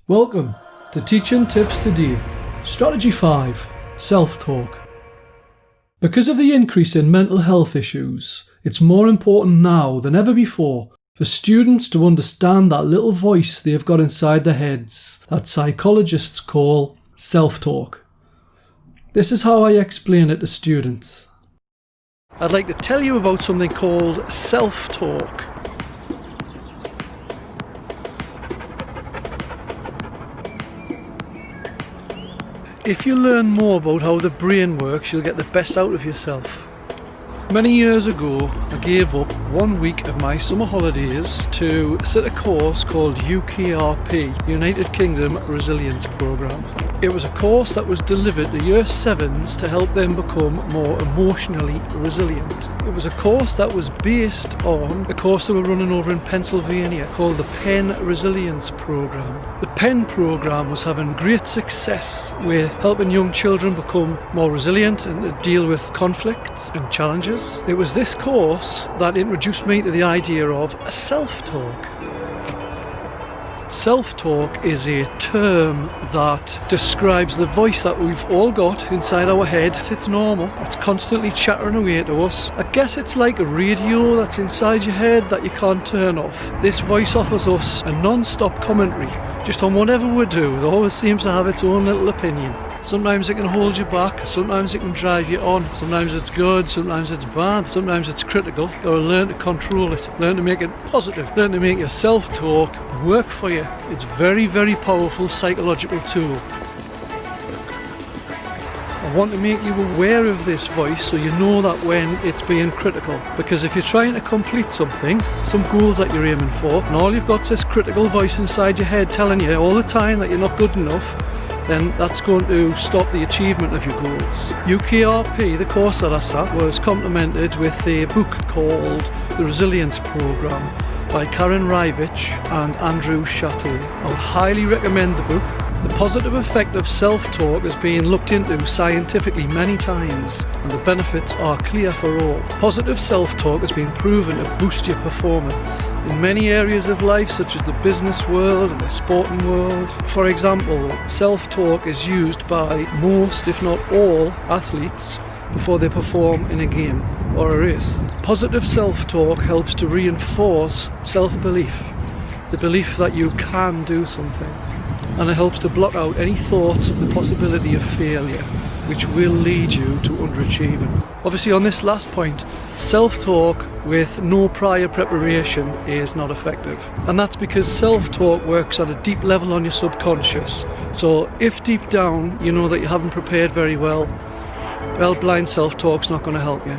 Welcome to Teaching Tips Today, Strategy 5, Self-Talk. Because of the increase in mental health issues, it's more important now than ever before for students to understand that little voice they've got inside their heads that psychologists call self-talk. This is how I explain it to students. I'd like to tell you about something called self-talk. If you learn more about how the brain works, you'll get the best out of yourself. Many years ago, I gave up 1 week of my summer holidays to sit a course called UKRP, United Kingdom Resilience Programme. It was a course that was delivered to Year 7s to help them become more emotionally resilient. It was a course that was based on a course that we're running over in Pennsylvania called the PEN Resilience Programme. The PEN programme was having great success with helping young children become more resilient and to deal with conflicts and challenges. It was this course that introduced me to the idea of a self-talk. Self-talk is a term that describes the voice that we've all got inside our head. It's normal. It's constantly chattering away to us. I guess it's like a radio that's inside your head that you can't turn off. This voice offers us a non-stop commentary just on whatever we do. It always seems to have its own little opinion. Sometimes it can hold you back, sometimes it can drive you on, sometimes it's good, sometimes it's bad, sometimes it's critical. You've got to learn to control it, learn to make it positive, learn to make your self-talk work for you. It's a very, very powerful psychological tool. I want to make you aware of this voice so you know that when it's being critical. Because if you're trying to complete something, some goals that you're aiming for, and all you've got is this critical voice inside your head telling you all the time that you're not good enough, then that's going to stop the achievement of your goals. UKRP, the course that I sat, was complemented with a book called The Resilience Programme by Karen Rivich and Andrew Chateau. I would highly recommend the book. The positive effect of self-talk has been looked into scientifically many times, and the benefits are clear for all. Positive self-talk has been proven to boost your performance in many areas of life, such as the business world and the sporting world. For example, self-talk is used by most, if not all, athletes before they perform in a game or a race. Positive self-talk helps to reinforce self-belief, the belief that you can do something, and it helps to block out any thoughts of the possibility of failure, which will lead you to underachieving. Obviously, on this last point, self-talk with no prior preparation is not effective. And that's because self-talk works at a deep level on your subconscious. So if deep down you know that you haven't prepared very well, blind self-talk's not going to help you.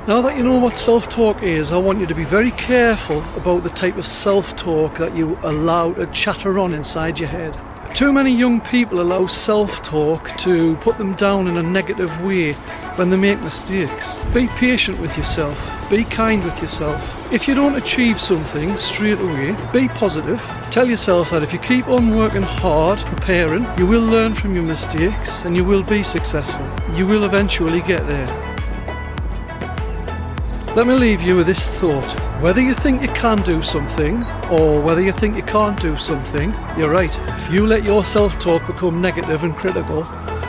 Now that you know what self-talk is, I want you to be very careful about the type of self-talk that you allow to chatter on inside your head. Too many young people allow self-talk to put them down in a negative way when they make mistakes. Be patient with yourself. Be kind with yourself. If you don't achieve something straight away, be positive. Tell yourself that if you keep on working hard, preparing, you will learn from your mistakes and you will be successful. You will eventually get there. Let me leave you with this thought. Whether you think you can do something or whether you think you can't do something, you're right. If you let your self-talk become negative and critical,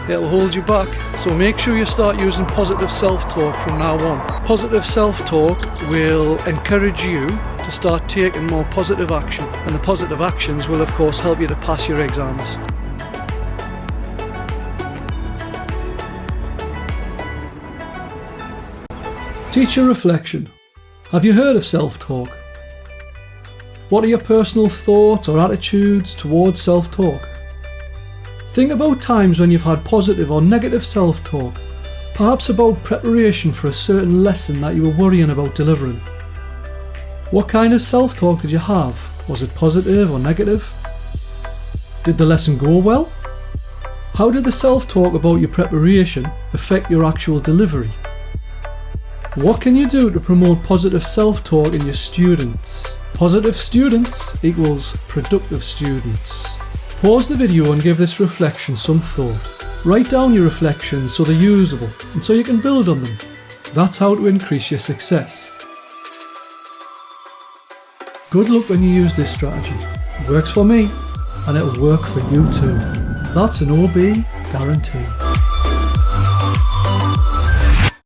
it'll hold you back. So make sure you start using positive self-talk from now on. Positive self-talk will encourage you to start taking more positive action, and the positive actions will of course help you to pass your exams. Teacher reflection. Have you heard of self-talk? What are your personal thoughts or attitudes towards self-talk? Think about times when you've had positive or negative self-talk, perhaps about preparation for a certain lesson that you were worrying about delivering. What kind of self-talk did you have? Was it positive or negative? Did the lesson go well? How did the self-talk about your preparation affect your actual delivery? What can you do to promote positive self-talk in your students? Positive students equals productive students. Pause the video and give this reflection some thought. Write down your reflections so they're usable and so you can build on them. That's how to increase your success. Good luck when you use this strategy. It works for me, and it'll work for you too. That's an Obee guarantee.